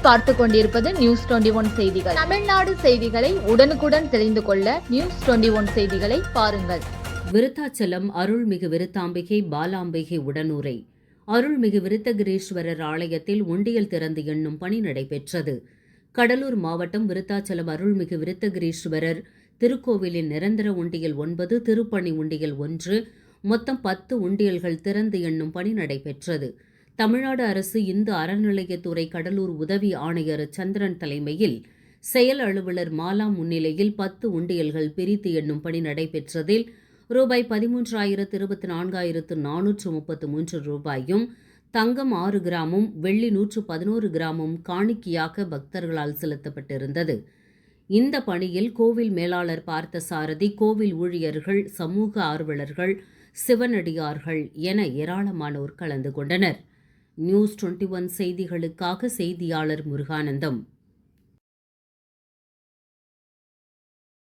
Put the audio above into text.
நீங்கள் பார்த்து கொண்டிருப்பது நியூஸ் 21 செய்திகள். தமிழ்நாடு செய்திகளை உடனுக்குடன் தெரிந்து கொள்ள நியூஸ் 21 செய்திகளை பாருங்கள். விருத்தாச்சலம் அருள்மிகு விருத்தாம்பிகை பாலாம்பிகை உடனுரை அருள்மிகு விருத்தகிரீஸ்வரர் ஆலயத்தில் உண்டியல் திறந்து எண்ணும் பணி நடைபெற்றது. கடலூர் மாவட்டம் விருத்தாச்சலம் அருள்மிகு விருத்தகிரீஸ்வரர் திருக்கோவிலின் நிரந்தர உண்டியல் 9, திருப்பணி உண்டியல் 1, மொத்தம் 10 உண்டியல்கள் திறந்து எண்ணும் பணி நடைபெற்றது. தமிழ்நாடு அரசு இந்து அறநிலையத்துறை கடலூர் உதவி ஆணையர் சந்திரன் தலைமையில் செயல் அலுவலர் மாலா முன்னிலையில் 10 உண்டியல்கள் பிரித்து எண்ணும் பணி நடைபெற்றதில் ரூபாய் 13,2433 ரூபாயும், தங்கம் 6 கிராமும், வெள்ளி 111 கிராமும் காணிக்கையாக பக்தர்களால் செலுத்தப்பட்டிருந்தது. இந்த பணியில் கோவில் மேலாளர் பார்த்தசாரதி, கோவில் ஊழியர்கள், சமூக ஆர்வலர்கள், சிவனடியார்கள் என ஏராளமானோர் கலந்து கொண்டனர். நியூஸ் 21 செய்திகளுக்காக செய்தியாளர் முருகானந்தம்.